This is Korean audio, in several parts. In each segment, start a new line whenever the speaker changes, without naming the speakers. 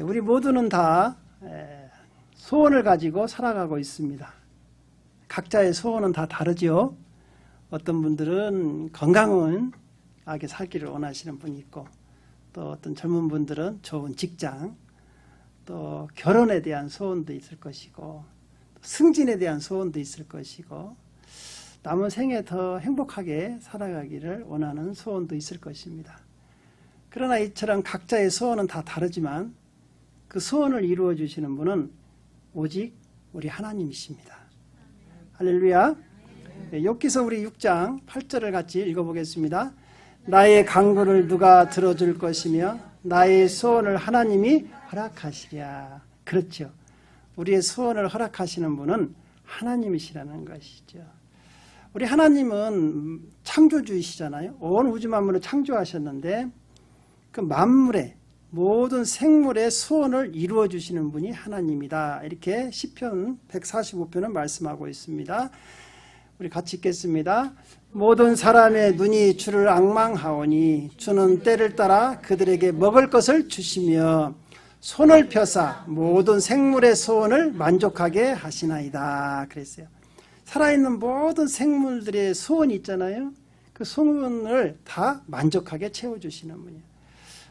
우리 모두는 다 소원을 가지고 살아가고 있습니다. 각자의 소원은 다 다르죠. 어떤 분들은 건강하게 살기를 원하시는 분이 있고, 또 어떤 젊은 분들은 좋은 직장, 또 결혼에 대한 소원도 있을 것이고, 승진에 대한 소원도 있을 것이고, 남은 생에 더 행복하게 살아가기를 원하는 소원도 있을 것입니다. 그러나 이처럼 각자의 소원은 다 다르지만 그 소원을 이루어 주시는 분은 오직 우리 하나님이십니다. 할렐루야. 욥기서 우리 6장 8절을 같이 읽어보겠습니다. 나의 간구를 누가 들어줄 것이며 나의 소원을 하나님이 허락하시랴. 그렇죠. 우리의 소원을 허락하시는 분은 하나님이시라는 것이죠. 우리 하나님은 창조주이시잖아요. 온 우주 만물을 창조하셨는데 그 만물의 모든 생물의 소원을 이루어 주시는 분이 하나님이다. 이렇게 시편 145편은 말씀하고 있습니다. 우리 같이 읽겠습니다. 모든 사람의 눈이 주를 앙망하오니 주는 때를 따라 그들에게 먹을 것을 주시며 손을 펴사 모든 생물의 소원을 만족하게 하시나이다. 그랬어요. 살아있는 모든 생물들의 소원이 있잖아요. 그 소원을 다 만족하게 채워주시는 분이에요.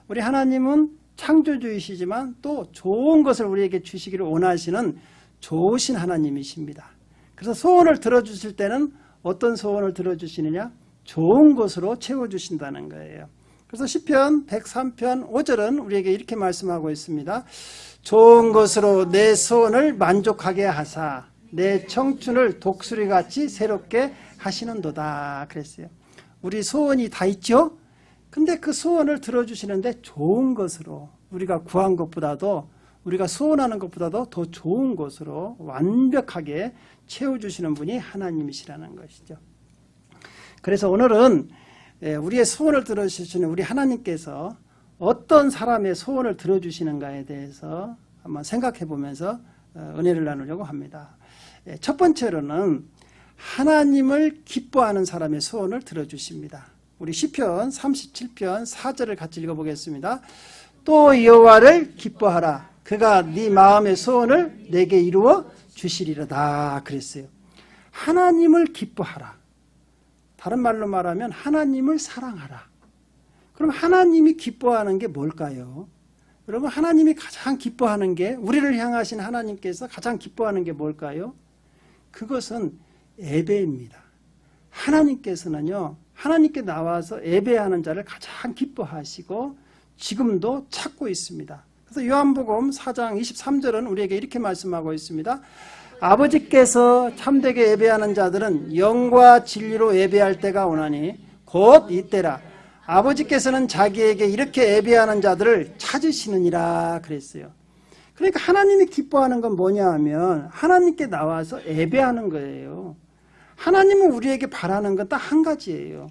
우리 하나님은 창조주이시지만 또 좋은 것을 우리에게 주시기를 원하시는 좋으신 하나님이십니다. 그래서 소원을 들어주실 때는 어떤 소원을 들어주시느냐? 좋은 것으로 채워주신다는 거예요. 그래서 시편 103편 5절은 우리에게 이렇게 말씀하고 있습니다. 좋은 것으로 내 소원을 만족하게 하사 내 청춘을 독수리같이 새롭게 하시는도다. 그랬어요. 우리 소원이 다 있죠? 근데 그 소원을 들어주시는데 좋은 것으로, 우리가 구한 것보다도, 우리가 소원하는 것보다도 더 좋은 것으로 완벽하게 채워주시는 분이 하나님이시라는 것이죠. 그래서 오늘은 우리의 소원을 들어주시는 우리 하나님께서 어떤 사람의 소원을 들어주시는가에 대해서 한번 생각해 보면서 은혜를 나누려고 합니다. 첫 번째로는 하나님을 기뻐하는 사람의 소원을 들어주십니다. 우리 시편 37편 4절을 같이 읽어보겠습니다. 또 여호와를 기뻐하라. 그가 네 마음의 소원을 내게 이루어 주시리로다. 그랬어요. 하나님을 기뻐하라. 다른 말로 말하면 하나님을 사랑하라. 그럼 하나님이 기뻐하는 게 뭘까요? 여러분, 하나님이 가장 기뻐하는 게, 우리를 향하신 하나님께서 가장 기뻐하는 게 뭘까요? 그것은 예배입니다. 하나님께서는요, 하나님께 나와서 예배하는 자를 가장 기뻐하시고 지금도 찾고 있습니다. 그래서 요한복음 4장 23절은 우리에게 이렇게 말씀하고 있습니다. 아버지께서 참되게 예배하는 자들은 영과 진리로 예배할 때가 오나니 곧 이때라. 아버지께서는 자기에게 이렇게 예배하는 자들을 찾으시느니라. 그랬어요. 그러니까 하나님이 기뻐하는 건 뭐냐 하면 하나님께 나와서 예배하는 거예요. 하나님은 우리에게 바라는 건 딱 한 가지예요.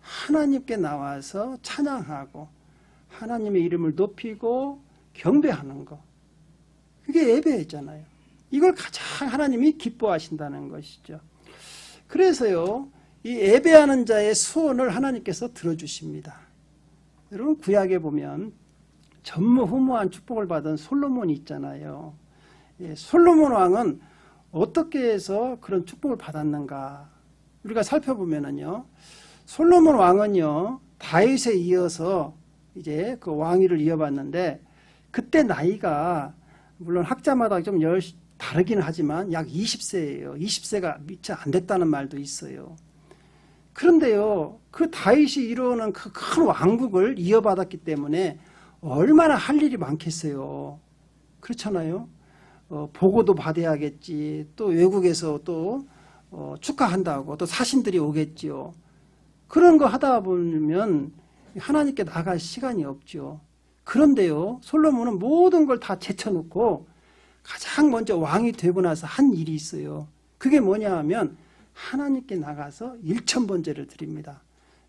하나님께 나와서 찬양하고 하나님의 이름을 높이고 경배하는 거. 그게 예배잖아요. 이걸 가장 하나님이 기뻐하신다는 것이죠. 그래서요, 이 예배하는 자의 소원을 하나님께서 들어주십니다. 여러분, 구약에 보면 전무후무한 축복을 받은 솔로몬이 있잖아요. 솔로몬 왕은 어떻게 해서 그런 축복을 받았는가? 우리가 살펴보면은요, 솔로몬 왕은요, 다윗에 이어서 이제 그 왕위를 이어받는데, 그때 나이가 물론 학자마다 좀 다르긴 하지만 약 20세예요. 20세가 미처 안 됐다는 말도 있어요. 그런데요, 그 다윗이 이루는 그 큰 왕국을 이어받았기 때문에 얼마나 할 일이 많겠어요. 그렇잖아요. 보고도 받아야겠지. 또 외국에서 또 축하한다고 또 사신들이 오겠지요. 그런 거 하다 보면 하나님께 나갈 시간이 없죠. 그런데요, 솔로몬은 모든 걸 다 제쳐놓고 가장 먼저 왕이 되고 나서 한 일이 있어요. 그게 뭐냐 하면 하나님께 나가서 1000번제를 드립니다.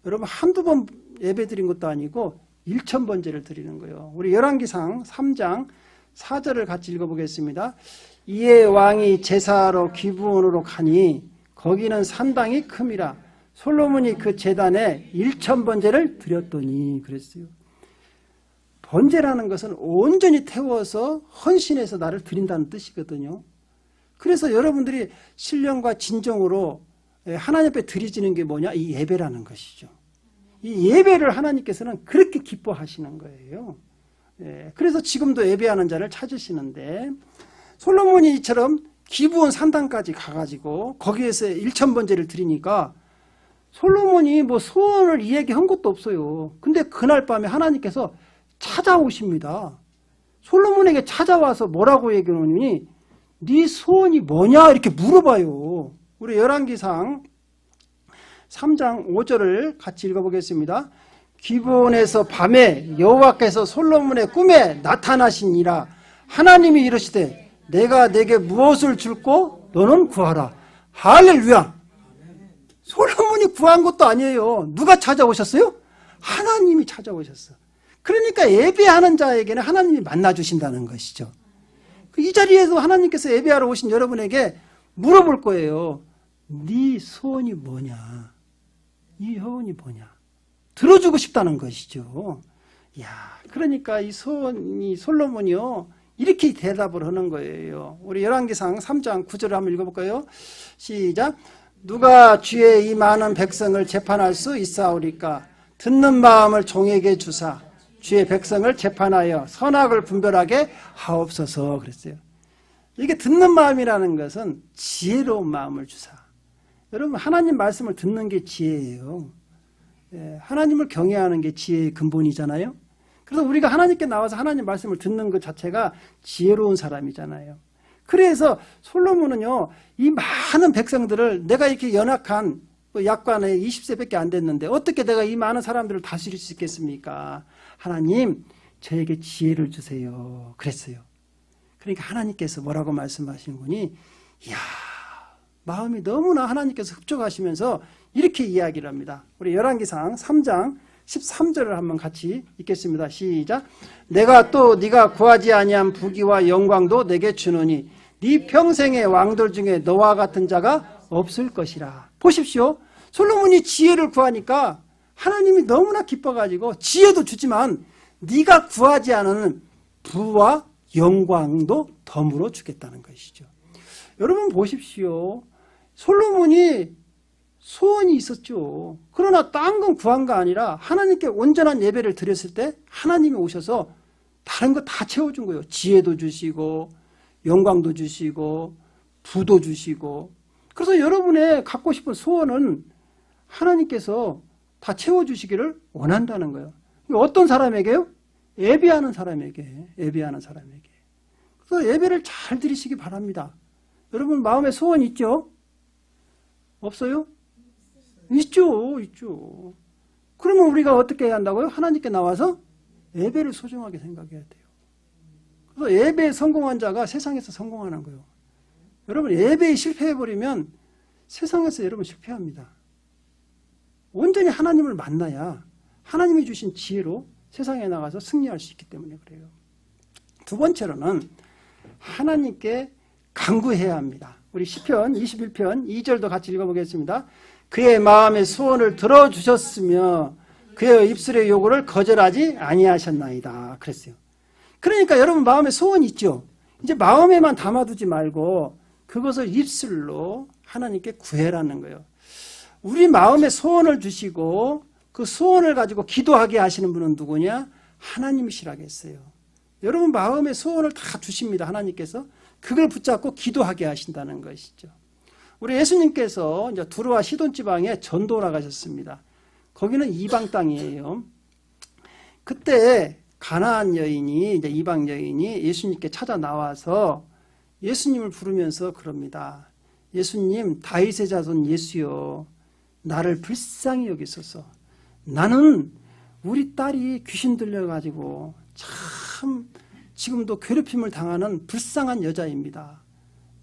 여러분, 한두 번 예배 드린 것도 아니고 1000번제를 드리는 거예요. 우리 열왕기상 3장 4절을 같이 읽어보겠습니다. 이에 왕이 제사하러 기브온으로 가니 거기는 산당이 큼이라. 솔로몬이 그 제단에 1000번제를 드렸더니 그랬어요. 번제라는 것은 온전히 태워서 헌신해서 나를 드린다는 뜻이거든요. 그래서 여러분들이 신령과 진정으로 하나님 앞에 드리지는 게 뭐냐? 이 예배라는 것이죠. 이 예배를 하나님께서는 그렇게 기뻐하시는 거예요. 그래서 지금도 예배하는 자를 찾으시는데, 솔로몬이 이처럼 기브온 산당까지 가가지고 거기에서 1000번제를 드리니까 솔로몬이 뭐 소원을 이야기한 것도 없어요. 근데 그날 밤에 하나님께서 찾아오십니다. 솔로몬에게 찾아와서 뭐라고 얘기하느니 네 소원이 뭐냐 이렇게 물어봐요. 우리 열왕기상 3장 5절을 같이 읽어보겠습니다. 기브온에서 밤에 여호와께서 솔로몬의 꿈에 나타나시니라. 하나님이 이르시되 내가 내게 무엇을 줄고 너는 구하라. 할렐루야. 솔로몬이 구한 것도 아니에요. 누가 찾아오셨어요? 하나님이 찾아오셨어. 그러니까 예배하는 자에게는 하나님이 만나주신다는 것이죠. 이 자리에서 하나님께서 예배하러 오신 여러분에게 물어볼 거예요. 네 소원이 뭐냐? 이 소원이 뭐냐? 들어주고 싶다는 것이죠. 야, 그러니까 이 소원이 솔로몬이요 이렇게 대답을 하는 거예요. 우리 열왕기상 3장 9절을 한번 읽어볼까요? 시작. 누가 주의 이 많은 백성을 재판할 수 있사오리까? 듣는 마음을 종에게 주사 주의 백성을 재판하여 선악을 분별하게 하옵소서 그랬어요. 이게 듣는 마음이라는 것은 지혜로운 마음을 주사. 여러분 하나님 말씀을 듣는 게 지혜예요. 하나님을 경외하는 게 지혜의 근본이잖아요. 그래서 우리가 하나님께 나와서 하나님 말씀을 듣는 것 자체가 지혜로운 사람이잖아요. 그래서 솔로몬은요 이 많은 백성들을 내가 이렇게 연약한 약관에 20세밖에 안 됐는데 어떻게 내가 이 많은 사람들을 다스릴 수 있겠습니까? 하나님 저에게 지혜를 주세요 그랬어요. 그러니까 하나님께서 뭐라고 말씀하시는 거니? 이야 마음이 너무나 하나님께서 흡족하시면서 이렇게 이야기를 합니다. 우리 열왕기상 3장 13절을 한번 같이 읽겠습니다. 시작. 내가 또 네가 구하지 아니한 부귀와 영광도 내게 주노니 네 평생의 왕들 중에 너와 같은 자가 없을 것이라. 보십시오. 솔로몬이 지혜를 구하니까 하나님이 너무나 기뻐가지고 지혜도 주지만 네가 구하지 않은 부와 영광도 덤으로 주겠다는 것이죠. 여러분 보십시오. 솔로몬이 소원이 있었죠. 그러나 딴 건 구한 거 아니라 하나님께 온전한 예배를 드렸을 때 하나님이 오셔서 다른 거 다 채워준 거예요. 지혜도 주시고 영광도 주시고 부도 주시고. 그래서 여러분의 갖고 싶은 소원은 하나님께서 다 채워주시기를 원한다는 거예요. 어떤 사람에게요? 예배하는 사람에게. 예배하는 사람에게. 그래서 예배를 잘 드리시기 바랍니다. 여러분 마음에 소원 있죠? 없어요? 있죠. 있죠. 그러면 우리가 어떻게 해야 한다고요? 하나님께 나와서 예배를 소중하게 생각해야 돼요. 그래서 예배에 성공한 자가 세상에서 성공하는 거예요. 여러분 예배에 실패해버리면 세상에서 여러분 실패합니다. 온전히 하나님을 만나야 하나님이 주신 지혜로 세상에 나가서 승리할 수 있기 때문에 그래요. 두 번째로는 하나님께 간구해야 합니다. 우리 시편 21편 2절도 같이 읽어보겠습니다. 그의 마음의 소원을 들어주셨으며 그의 입술의 요구를 거절하지 아니하셨나이다 그랬어요. 그러니까 여러분 마음에 소원이 있죠. 이제 마음에만 담아두지 말고 그것을 입술로 하나님께 구해라는 거예요. 우리 마음에 소원을 주시고 그 소원을 가지고 기도하게 하시는 분은 누구냐? 하나님이시라고 했어요. 여러분 마음에 소원을 다 주십니다. 하나님께서 그걸 붙잡고 기도하게 하신다는 것이죠. 우리 예수님께서 이제 두루와 시돈 지방에 전도 나가셨습니다. 거기는 이방 땅이에요. 그때 가나안 여인이 이제 이방 여인이 예수님께 찾아 나와서 예수님을 부르면서 그럽니다. 예수님, 다윗의 자손 예수여, 나를 불쌍히 여기소서. 나는 우리 딸이 귀신 들려가지고 참 지금도 괴롭힘을 당하는 불쌍한 여자입니다.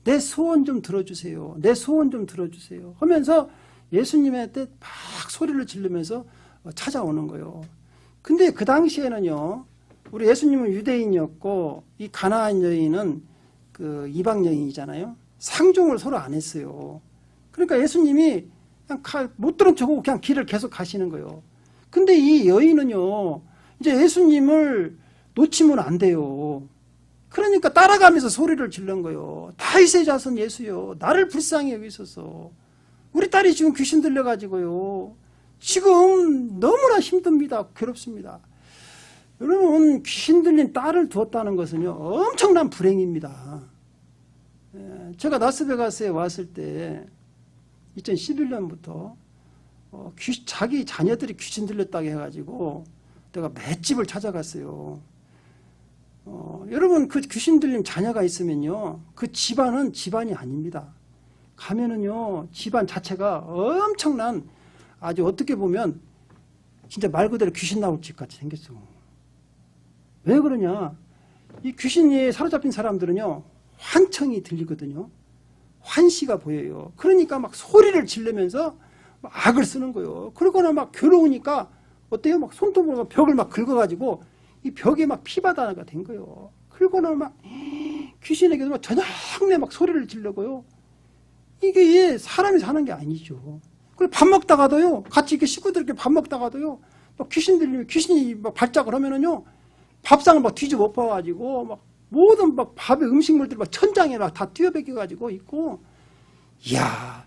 내 소원 좀 들어주세요. 내 소원 좀 들어주세요. 하면서 예수님한테 막 소리를 지르면서 찾아오는 거예요. 근데 그 당시에는요, 우리 예수님은 유대인이었고 이 가나안 여인은 그 이방 여인이잖아요. 상종을 서로 안 했어요. 그러니까 예수님이 그냥 못 들은 척하고 그냥 길을 계속 가시는 거예요. 근데 이 여인은요, 이제 예수님을 놓치면 안 돼요. 그러니까 따라가면서 소리를 지른 거예요. 다윗의 자손 예수요, 나를 불쌍히 여기소서. 우리 딸이 지금 귀신 들려가지고요, 지금 너무나 힘듭니다. 괴롭습니다. 여러분, 귀신 들린 딸을 두었다는 것은요, 엄청난 불행입니다. 제가 라스베가스에 왔을 때 2011년부터 자기 자녀들이 귀신 들렸다고 해가지고 내가 맷집을 찾아갔어요. 여러분, 그 귀신 들린 자녀가 있으면요, 그 집안은 집안이 아닙니다. 가면은요, 집안 자체가 엄청난, 아주 어떻게 보면 진짜 말 그대로 귀신 나올 집 같이 생겼어. 왜 그러냐? 이 귀신이 사로잡힌 사람들은요, 환청이 들리거든요. 환시가 보여요. 그러니까 막 소리를 지르면서 막 악을 쓰는 거예요. 그러거나 막 괴로우니까 어때요? 막 손톱으로 벽을 막 긁어가지고 이 벽에 막 피바다가 된 거예요. 그러거나 막 귀신에게도 막 저녁내 막 소리를 지르고요. 이게 사람이 사는 게 아니죠. 그리고 밥 먹다가도요, 같이 이렇게 식구들 이렇게 밥 먹다가도요, 막 귀신 들리면 귀신이 막 발작을 하면은요, 밥상을 막 뒤집어 엎어가지고 막 모든 막 밥의 음식물들 막 천장에 막 다 뛰어베껴가지고 있고, 이야,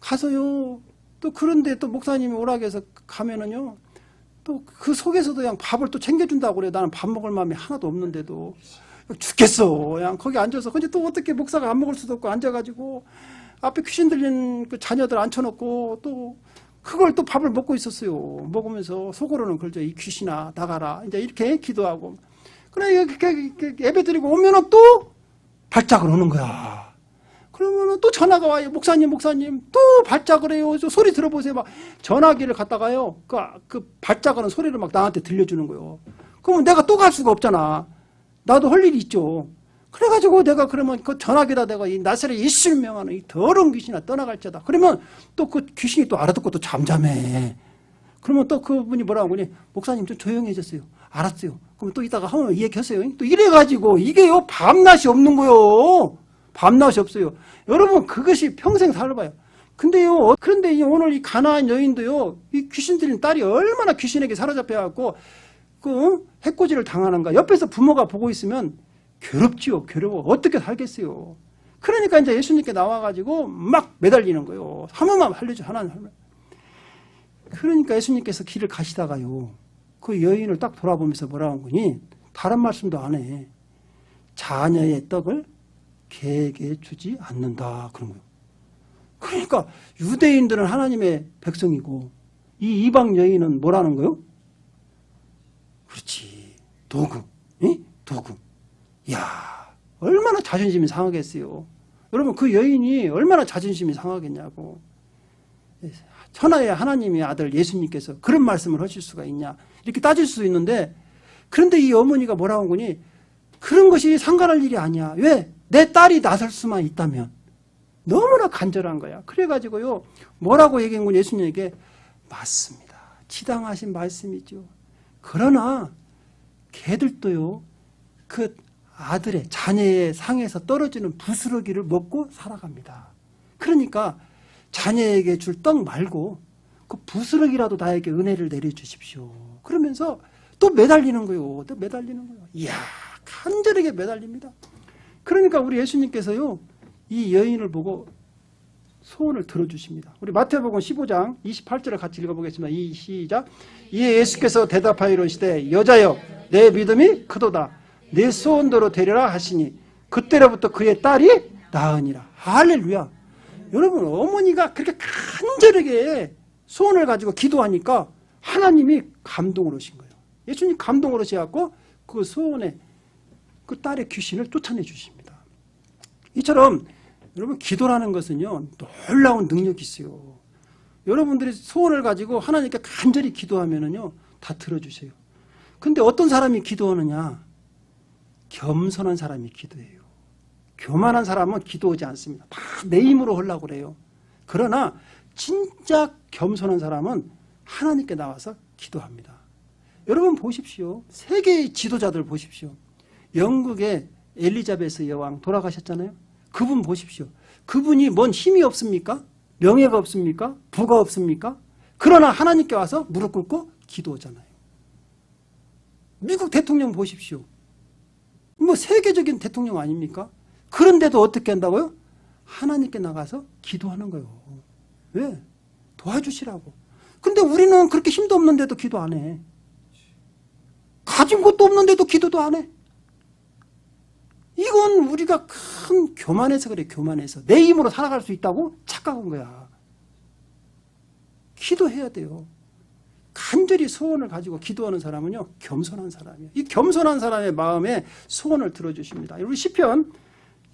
가서요, 또 그런데 또 목사님이 오라고 해서 가면은요, 또 그 속에서도 그냥 밥을 또 챙겨준다고 그래. 나는 밥 먹을 마음이 하나도 없는데도 죽겠어. 그냥 거기 앉아서. 근데 또 어떻게 목사가 안 먹을 수도 없고 앉아가지고 앞에 귀신 들린 그 자녀들 앉혀놓고 또 그걸 또 밥을 먹고 있었어요. 먹으면서 속으로는 그러죠. 이 귀신아 나가라. 이제 이렇게 기도하고. 그래 예배 드리고 오면은 또 발작을 오는 거야. 그러면은 또 전화가 와요. 목사님 또 발작을 해요. 저 소리 들어보세요. 막 전화기를 갖다가요. 그 발작하는 소리를 막 나한테 들려주는 거예요. 그러면 내가 또 갈 수가 없잖아. 나도 할 일이 있죠. 그래가지고 내가 그러면 그 전화기다 내가 이 나사렛 예수를 명하는 이 더러운 귀신아 떠나갈지어다. 그러면 또 그 귀신이 또 알아듣고 또 잠잠해. 그러면 또 그분이 뭐라고 하니, 목사님 좀 조용해졌어요. 알았어요. 그럼 또 이따가 한번 얘기하세요. 또 이래가지고 이게요 밤낮이 없는 거요. 밤낮이 없어요. 여러분 그것이 평생 살아봐요. 근데요, 그런데 오늘 이 가나안 여인도요, 이 귀신 들린 딸이 얼마나 귀신에게 사로잡혀갖고 그 해코지를 당하는가. 옆에서 부모가 보고 있으면 괴롭지요. 괴로워. 어떻게 살겠어요. 그러니까 이제 예수님께 나와가지고 막 매달리는 거예요. 한 번만 살려줘. 하나님 살려. 그러니까 예수님께서 길을 가시다가요, 그 여인을 딱 돌아보면서 뭐라고 하니, 다른 말씀도 안 해. 자녀의 떡을 개에게 주지 않는다. 그런 거예요. 그러니까 유대인들은 하나님의 백성이고 이 이방 여인은 뭐라는 거예요? 그렇지. 도구. 예? 도구. 이야, 얼마나 자존심이 상하겠어요. 여러분 그 여인이 얼마나 자존심이 상하겠냐고. 천하의 하나님의 아들 예수님께서 그런 말씀을 하실 수가 있냐 이렇게 따질 수 있는데, 그런데 이 어머니가 뭐라고 하니, 그런 것이 상관할 일이 아니야. 왜? 내 딸이 나설 수만 있다면. 너무나 간절한 거야. 그래가지고요, 뭐라고 얘기한 건 예수님에게, 맞습니다. 지당하신 말씀이죠. 그러나 걔들도요, 그 아들의 자녀의 상에서 떨어지는 부스러기를 먹고 살아갑니다. 그러니까 자녀에게 줄 떡 말고 그 부스러기라도 나에게 은혜를 내려주십시오. 그러면서 또 매달리는 거예요. 또 매달리는 거예요. 이야, 간절하게 매달립니다. 그러니까 우리 예수님께서요, 이 여인을 보고 소원을 들어주십니다. 우리 마태복음 15장 28절을 같이 읽어보겠습니다. 시작. 이에 예수께서 대답하여 이르시되, 여자여 내 믿음이 크도다. 내 소원대로 되리라 하시니 그때로부터 그의 딸이 나으니라. 할렐루야. 여러분, 어머니가 그렇게 간절하게 소원을 가지고 기도하니까 하나님이 감동을 하신 거예요. 예수님 감동을 하셔갖고 그 소원에 그 딸의 귀신을 쫓아내 주십니다. 이처럼 여러분, 기도라는 것은요, 놀라운 능력이 있어요. 여러분들이 소원을 가지고 하나님께 간절히 기도하면은요, 다 들어주세요. 근데 어떤 사람이 기도하느냐? 겸손한 사람이 기도해요. 교만한 사람은 기도하지 않습니다. 다 내 힘으로 하려고 그래요. 그러나 진짜 겸손한 사람은 하나님께 나와서 기도합니다. 여러분 보십시오. 세계의 지도자들 보십시오. 영국의 엘리자베스 여왕 돌아가셨잖아요. 그분 보십시오. 그분이 뭔 힘이 없습니까? 명예가 없습니까? 부가 없습니까? 그러나 하나님께 와서 무릎 꿇고 기도하잖아요. 미국 대통령 보십시오. 뭐 세계적인 대통령 아닙니까? 그런데도 어떻게 한다고요? 하나님께 나가서 기도하는 거예요. 왜? 도와주시라고. 근데 우리는 그렇게 힘도 없는데도 기도 안 해. 가진 것도 없는데도 기도도 안 해. 이건 우리가 큰 교만해서 그래. 교만해서. 내 힘으로 살아갈 수 있다고 착각한 거야. 기도해야 돼요. 간절히 소원을 가지고 기도하는 사람은요, 겸손한 사람이에요. 이 겸손한 사람의 마음에 소원을 들어주십니다. 우리 시편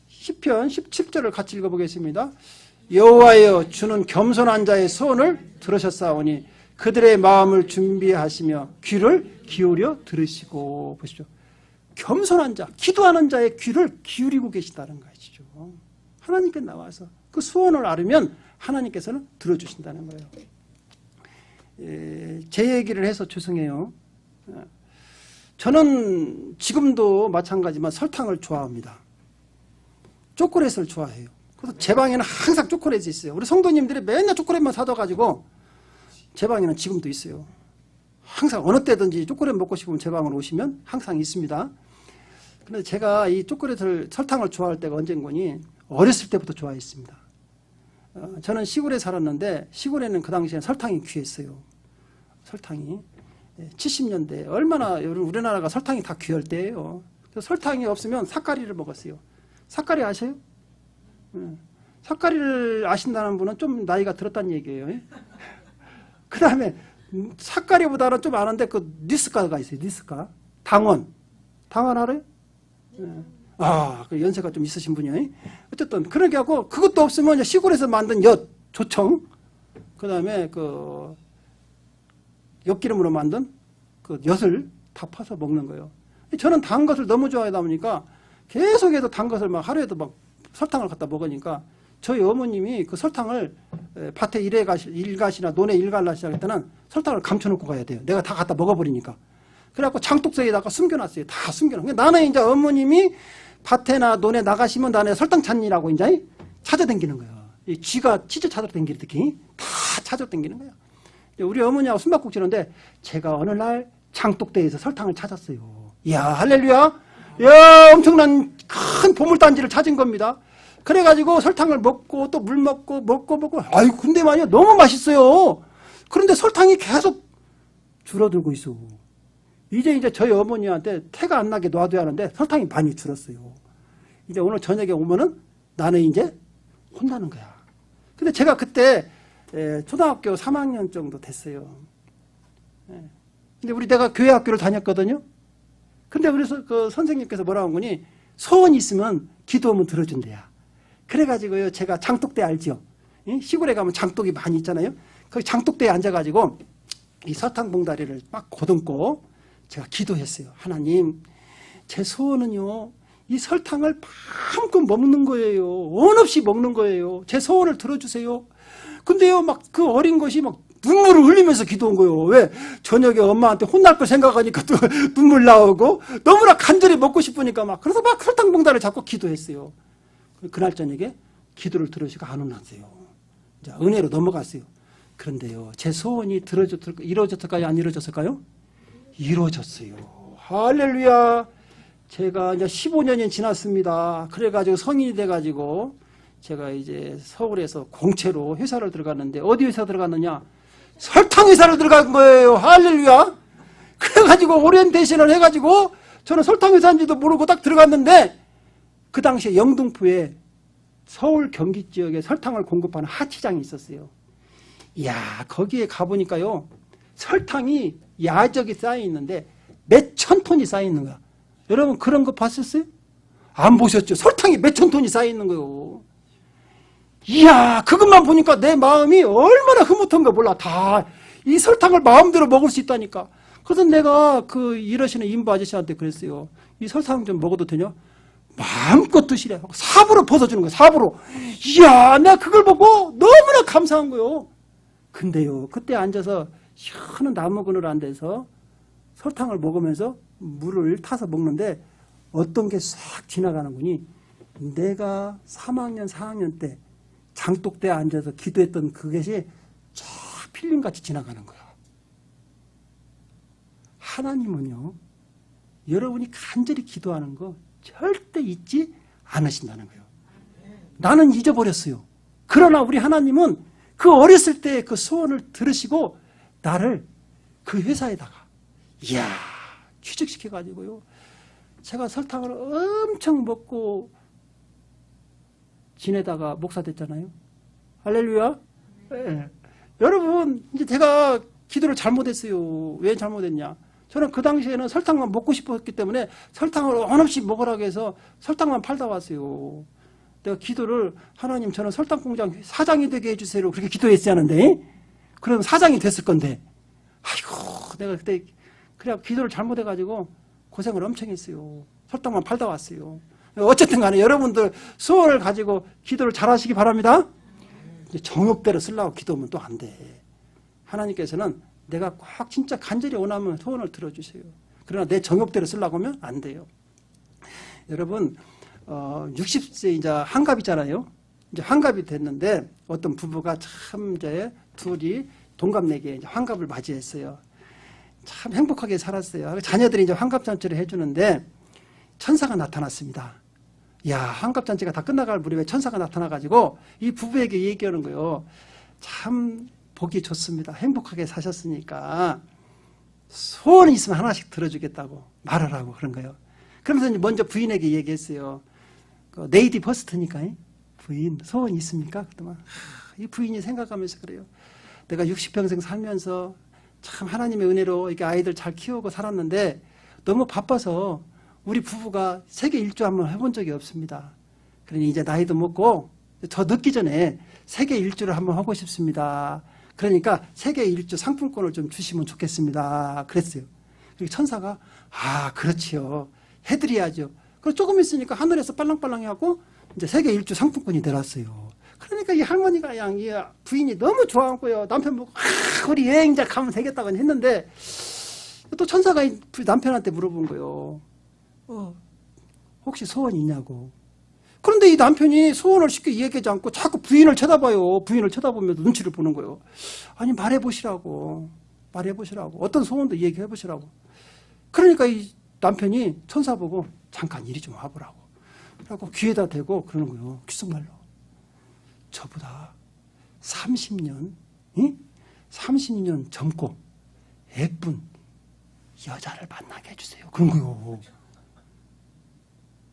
17절을 같이 읽어보겠습니다. 여호와여, 주는 겸손한 자의 소원을 들으셨사오니 그들의 마음을 준비하시며 귀를 기울여 들으시고. 보시죠. 겸손한 자, 기도하는 자의 귀를 기울이고 계시다는 것이죠. 하나님께 나와서 그 소원을 아뢰면 하나님께서는 들어주신다는 거예요. 제 얘기를 해서 죄송해요. 저는 지금도 마찬가지지만 설탕을 좋아합니다. 초콜릿을 좋아해요. 그래서 제 방에는 항상 초콜릿이 있어요. 우리 성도님들이 맨날 초콜릿만 사둬가지고 제 방에는 지금도 있어요. 항상 어느 때든지 초콜릿 먹고 싶으면 제 방으로 오시면 항상 있습니다. 그런데 제가 이 설탕을 좋아할 때가 언젠거니 어렸을 때부터 좋아했습니다. 저는 시골에 살았는데 시골에는 그 당시에 설탕이 귀했어요. 설탕이 70년대 얼마나 우리나라가 설탕이 다 귀할 때예요. 그래서 설탕이 없으면 삿가리를 먹었어요. 삿가리 아세요? 삿가리를 아신다는 분은 좀 나이가 들었다는 얘기예요. 그 다음에 삿가리보다는 좀 아는데 그 니스카가 있어요. 니스카. 당원 알아요? 그 연세가 좀 있으신 분이에요. 어쨌든 그렇게 하고 그것도 없으면 시골에서 만든 조청, 그 다음에 그 엿기름으로 만든 그 엿을 다 퍼서 먹는 거예요. 저는 단 것을 너무 좋아하다 보니까 계속해서 단 것을 막 하루에도 막 설탕을 갖다 먹으니까 저희 어머님이 그 설탕을 밭에 일가시나 논에 일갈라시작 할 때는 설탕을 감춰놓고 가야 돼요. 내가 다 갖다 먹어버리니까. 그래갖고 장독대에다가 숨겨놨어요. 다 숨겨놨어요. 나는 이제 어머님이 밭에나 논에 나가시면 나는 설탕 찾니라고 이제 찾아다니는 거예요. 이 쥐가 치즈 찾아다니듯이 다 찾아다니는 거예요. 우리 어머니하고 숨바꼭질하는데 제가 어느 날 장독대에서 설탕을 찾았어요. 이야, 할렐루야. 이야, 엄청난 큰 보물단지를 찾은 겁니다. 그래가지고 설탕을 먹고 또 물 먹고. 아유, 근데 말이야, 너무 맛있어요. 그런데 설탕이 계속 줄어들고 있어. 이제 저희 어머니한테 태가 안 나게 놔둬야 하는데 설탕이 많이 줄었어요. 이제 오늘 저녁에 오면은 나는 이제 혼나는 거야. 근데 제가 그때 초등학교 3학년 정도 됐어요. 근데 내가 교회 학교를 다녔거든요. 근데 그래서 그 선생님께서 뭐라고 하니 소원이 있으면 기도하면 들어준대야. 그래가지고요, 제가 장독대 알죠? 시골에 가면 장독이 많이 있잖아요. 거기 장독대에 앉아가지고 이 설탕 봉다리를 막 거듬고 제가 기도했어요. 하나님, 제 소원은요, 이 설탕을 마음껏 먹는 거예요. 원 없이 먹는 거예요. 제 소원을 들어주세요. 근데요, 막 그 어린 것이 막 눈물을 흘리면서 기도한 거예요. 왜? 저녁에 엄마한테 혼날 걸 생각하니까 또 눈물 나오고 너무나 간절히 먹고 싶으니까 막 그래서 막 설탕 봉다리를 잡고 기도했어요. 그날 저녁에 기도를 들으시고 안 혼났어요. 이제 은혜로 넘어갔어요. 그런데요, 제 소원이 이루어졌을까요? 안 이루어졌을까요? 이루어졌어요. 할렐루야. 제가 이제 15년이 지났습니다. 그래가지고 성인이 돼가지고 제가 이제 서울에서 공채로 회사를 들어갔는데 어디 회사 들어갔느냐? 설탕 회사를 들어간 거예요. 할렐루야. 그래가지고 오리엔테이션을 해가지고 저는 설탕 회사인지도 모르고 딱 들어갔는데 그 당시에 영등포에 서울 경기 지역에 설탕을 공급하는 하치장이 있었어요. 이야, 거기에 가보니까요, 설탕이 야적이 쌓여 있는데 몇천 톤이 쌓여 있는 거야. 여러분 그런 거 봤었어요? 안 보셨죠? 설탕이 몇천 톤이 쌓여 있는 거예요. 이야, 그것만 보니까 내 마음이 얼마나 흐뭇한가 몰라. 다 이 설탕을 마음대로 먹을 수 있다니까. 그래서 내가 그 일하시는 인부 아저씨한테 그랬어요. 이 설탕 좀 먹어도 되냐? 마음껏 드시래. 삽으로 벗어주는 거예요. 삽으로. 이야, 내가 그걸 보고 너무나 감사한 거예요. 근데요, 그때 앉아서 시원한 나무 그늘 앉아서 설탕을 먹으면서 물을 타서 먹는데 어떤 게 싹 지나가는군이, 내가 3학년, 4학년 때 장독대에 앉아서 기도했던 그것이 쫙 필름같이 지나가는 거야. 하나님은요, 여러분이 간절히 기도하는 거 절대 잊지 않으신다는 거예요. 나는 잊어버렸어요. 그러나 우리 하나님은 그 어렸을 때 그 소원을 들으시고 나를 그 회사에다가 이야 취직시켜가지고요. 제가 설탕을 엄청 먹고 지내다가 목사 됐잖아요. 할렐루야. 네. 여러분 이제 제가 기도를 잘못했어요. 왜 잘못했냐. 저는 그 당시에는 설탕만 먹고 싶었기 때문에 설탕을 한없이 먹으라고 해서 설탕만 팔다 왔어요. 내가 기도를 하나님 저는 설탕 공장 사장이 되게 해주세요. 그렇게 기도했어야 하는데 그럼 사장이 됐을 건데 아이고 내가 그때 그래 기도를 잘못해가지고 고생을 엄청 했어요. 설탕만 팔다 왔어요. 어쨌든 간에 여러분들 소원을 가지고 기도를 잘 하시기 바랍니다. 정욕대로 쓰려고 기도하면 또 안 돼. 하나님께서는 내가 꼭 진짜 간절히 원하면 소원을 들어주세요. 그러나 내 정욕대로 쓰려고 하면 안 돼요. 여러분 60세 이제 환갑이잖아요. 이제 환갑이 됐는데 어떤 부부가 참 이제 둘이 동갑내기에 이제 환갑을 맞이했어요. 참 행복하게 살았어요. 자녀들이 이제 환갑잔치를 해주는데 천사가 나타났습니다. 야, 환갑잔치가 다 끝나갈 무렵에 천사가 나타나가지고 이 부부에게 얘기하는 거예요. 참 보기 좋습니다. 행복하게 사셨으니까 소원이 있으면 하나씩 들어주겠다고 말을 하고 그런 거예요. 그러면서 먼저 부인에게 얘기했어요. 네이디 퍼스트니까 부인 소원이 있습니까? 그랬더니 이 부인이 생각하면서 그래요. 내가 60평생 살면서 참 하나님의 은혜로 이렇게 아이들 잘 키우고 살았는데 너무 바빠서 우리 부부가 세계 일주 한번 해본 적이 없습니다. 그러니 이제 나이도 먹고 더 늦기 전에 세계 일주를 한번 하고 싶습니다. 그러니까 세계 일주 상품권을 좀 주시면 좋겠습니다. 그랬어요. 그리고 천사가 그렇지요. 해드려야죠. 그리고 조금 있으니까 하늘에서 빨랑빨랑 해갖고 이제 세계 일주 상품권이 내렸어요. 그러니까 이 할머니가 이 부인이 너무 좋아하고요. 남편 보고 우리 여행자 가면 되겠다고 했는데 또 천사가 남편한테 물어본 거예요. 혹시 소원이 있냐고. 그런데 이 남편이 소원을 쉽게 이야기하지 않고 자꾸 부인을 쳐다봐요. 부인을 쳐다보면서 눈치를 보는 거예요. 아니 말해보시라고. 어떤 소원도 얘기해보시라고. 그러니까 이 남편이 천사 보고 잠깐 이리 좀 와보라고. 그러고 귀에다 대고 그러는 거예요. 귓속말로. 저보다 30년, 30년 젊고 예쁜 여자를 만나게 해주세요. 그런 거예요.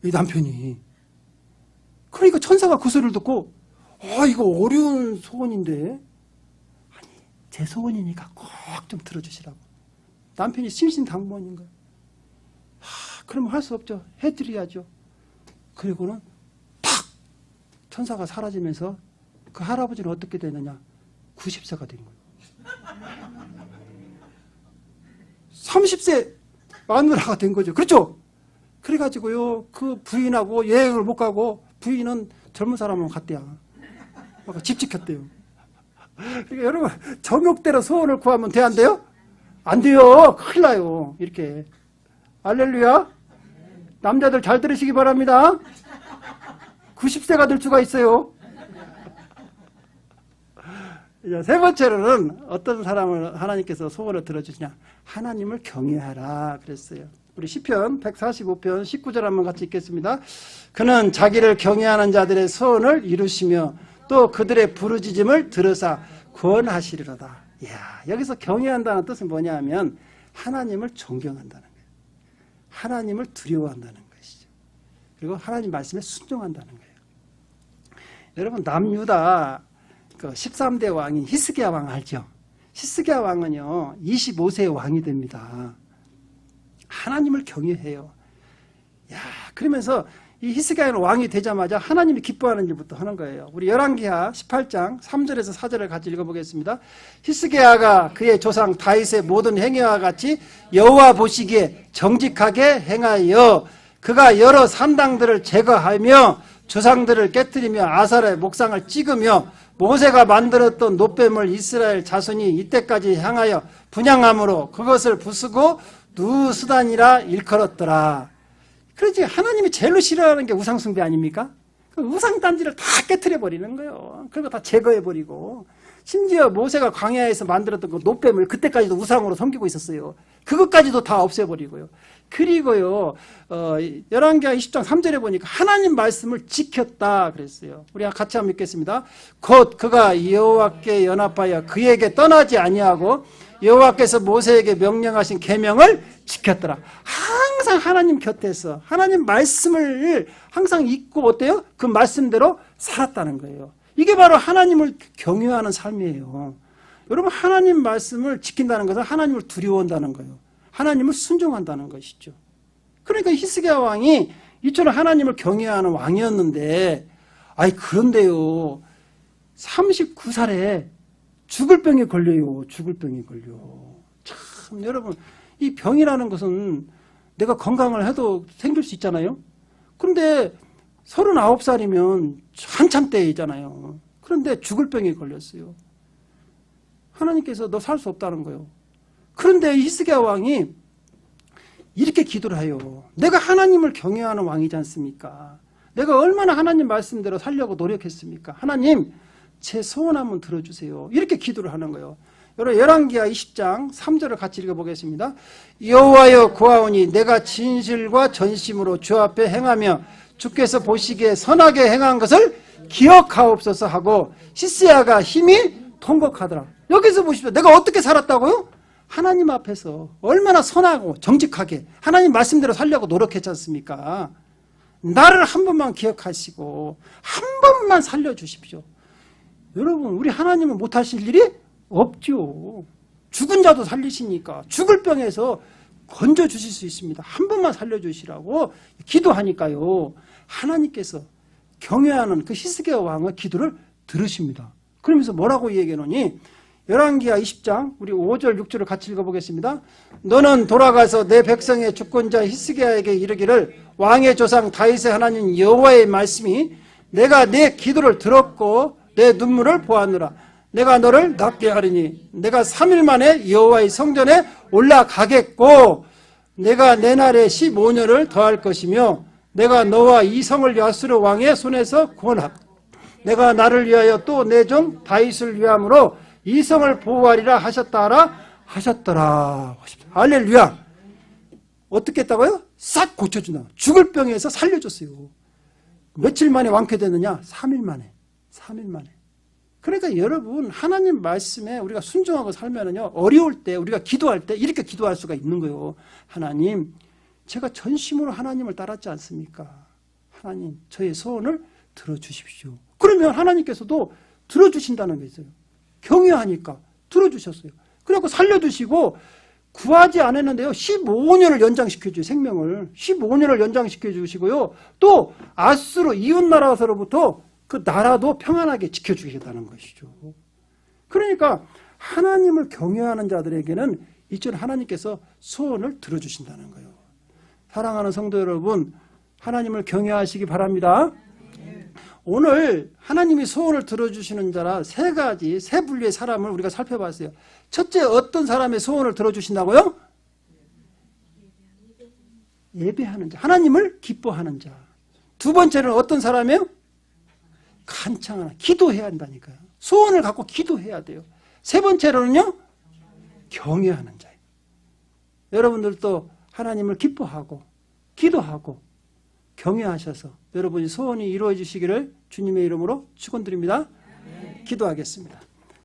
이 남편이. 그러니까 천사가 그 소리를 듣고 이거 어려운 소원인데 아니 제 소원이니까 꼭 좀 들어주시라고. 남편이 심신당부하는 거예요. 그러면 할 수 없죠. 해드려야죠. 그리고는 탁 천사가 사라지면서 그 할아버지는 어떻게 되느냐 90세가 된 거예요. 30세 마누라가 된 거죠. 그렇죠? 그래가지고요 그 부인하고 여행을 못 가고 부인은 젊은 사람하고 갔대요. 집 지켰대요. 그러니까 여러분 정욕대로 소원을 구하면 돼 안 돼요? 안 돼요. 큰일 나요. 이렇게. 할렐루야. 남자들 잘 들으시기 바랍니다. 90세가 될 수가 있어요. 이제 세 번째로는 어떤 사람을 하나님께서 소원을 들어주시냐. 하나님을 경외하라 그랬어요. 우리 시편 145편 19절 한번 같이 읽겠습니다. 그는 자기를 경외하는 자들의 소원을 이루시며 또 그들의 부르짖음을 들으사 구원하시리로다. 이야, 여기서 경외한다는 뜻은 뭐냐 하면 하나님을 존경한다는 거예요. 하나님을 두려워한다는 것이죠. 그리고 하나님 말씀에 순종한다는 거예요. 여러분 남유다 그 13대 왕인 히스기야 왕 알죠? 히스기야 왕은요 25세의 왕이 됩니다. 하나님을 경외해요. 야, 그러면서 이 히스기야는 왕이 되자마자 하나님이 기뻐하는 일부터 하는 거예요. 우리 열왕기하 18장 3절에서 4절을 같이 읽어보겠습니다. 히스기야가 그의 조상 다윗의 모든 행위와 같이 여호와 보시기에 정직하게 행하여 그가 여러 산당들을 제거하며 조상들을 깨뜨리며 아사라의 목상을 찍으며 모세가 만들었던 놋뱀을 이스라엘 자손이 이때까지 향하여 분향함으로 그것을 부수고 누수단이라 일컬었더라. 그렇지 하나님이 제일로 싫어하는 게 우상숭배 아닙니까? 그 우상단지를 다 깨트려 버리는 거예요. 그리고 다 제거해 버리고 심지어 모세가 광야에서 만들었던 그 놋뱀을 그때까지도 우상으로 섬기고 있었어요. 그것까지도 다 없애버리고요. 그리고요, 열왕기하 20장 3절에 보니까 하나님 말씀을 지켰다 그랬어요. 우리 같이 한번 읽겠습니다. 곧 그가 여호와께 연합하여 그에게 떠나지 아니하고 여호와께서 모세에게 명령하신 계명을 지켰더라. 항상 하나님 곁에서 하나님 말씀을 항상 잊고 어때요? 그 말씀대로 살았다는 거예요. 이게 바로 하나님을 경외하는 삶이에요. 여러분, 하나님 말씀을 지킨다는 것은 하나님을 두려워한다는 거예요. 하나님을 순종한다는 것이죠. 그러니까 히스기야 왕이 이처럼 하나님을 경외하는 왕이었는데, 그런데요, 39살에 죽을 병에 걸려요. 죽을 병에 걸려. 참, 여러분, 이 병이라는 것은 내가 건강을 해도 생길 수 있잖아요. 그런데 39살이면 한참 때이잖아요. 그런데 죽을 병에 걸렸어요. 하나님께서 너 살 수 없다는 거예요. 그런데 히스기야 왕이 이렇게 기도를 해요. 내가 하나님을 경외하는 왕이지 않습니까? 내가 얼마나 하나님 말씀대로 살려고 노력했습니까? 하나님, 제 소원 한번 들어주세요. 이렇게 기도를 하는 거예요. 여러분, 열왕기하 20장 3절을 같이 읽어보겠습니다. 여호와여 구하오니 내가 진실과 전심으로 주 앞에 행하며 주께서 보시기에 선하게 행한 것을 기억하옵소서 하고 히스기야가 힘이 통곡하더라. 여기서 보십시오. 내가 어떻게 살았다고요? 하나님 앞에서 얼마나 선하고 정직하게 하나님 말씀대로 살려고 노력했지 않습니까? 나를 한 번만 기억하시고 한 번만 살려주십시오. 여러분, 우리 하나님은 못하실 일이 없죠. 죽은 자도 살리시니까 죽을 병에서 건져주실 수 있습니다. 한 번만 살려주시라고 기도하니까요, 하나님께서 경외하는 그 히스기야 왕의 기도를 들으십니다. 그러면서 뭐라고 얘기하노니, 열왕기하 20장 우리 5절 6절을 같이 읽어보겠습니다. 너는 돌아가서 내 백성의 주권자 히스기야에게 이르기를 왕의 조상 다윗의 하나님 여호와의 말씀이 내가 내 기도를 들었고 내 눈물을 보았노라. 내가 너를 낫게 하리니 내가 3일 만에 여호와의 성전에 올라가겠고 내가 내 날에 15년을 더할 것이며 내가 너와 이 성을 야수르 왕의 손에서 구원하고 내가 나를 위하여 또 내 종 다윗을 위함으로 이 성을 보호하리라 하셨더라. 할렐루야. 어떻게 했다고요? 싹 고쳐준다. 죽을 병에서 살려줬어요. 며칠 만에 완쾌되느냐? 3일 만에. 3일 만에. 그러니까 여러분, 하나님 말씀에 우리가 순종하고 살면은요, 어려울 때, 우리가 기도할 때 이렇게 기도할 수가 있는 거예요. 하나님, 제가 전심으로 하나님을 따랐지 않습니까? 하나님, 저의 소원을 들어주십시오. 그러면 하나님께서도 들어주신다는 게 있어요. 경외하니까 들어주셨어요. 그래갖고 살려주시고, 구하지 않았는데요, 15년을 연장시켜줘요. 생명을 15년을 연장시켜주시고요, 또 아수르 이웃나라서로부터 그 나라도 평안하게 지켜주겠다는 것이죠. 그러니까 하나님을 경외하는 자들에게는 이처럼 하나님께서 소원을 들어주신다는 거예요. 사랑하는 성도 여러분, 하나님을 경외하시기 바랍니다. 오늘 하나님이 소원을 들어주시는 자라 세 분류의 사람을 우리가 살펴봤어요. 첫째, 어떤 사람의 소원을 들어주신다고요? 예배하는 자, 하나님을 기뻐하는 자. 두 번째는 어떤 사람이에요? 간청하는, 기도해야 한다니까요. 소원을 갖고 기도해야 돼요. 세 번째로는요, 경외하는 자예요. 여러분들도 하나님을 기뻐하고 기도하고 경외하셔서 여러분이 소원이 이루어지시기를 주님의 이름으로 축원드립니다. 기도하겠습니다.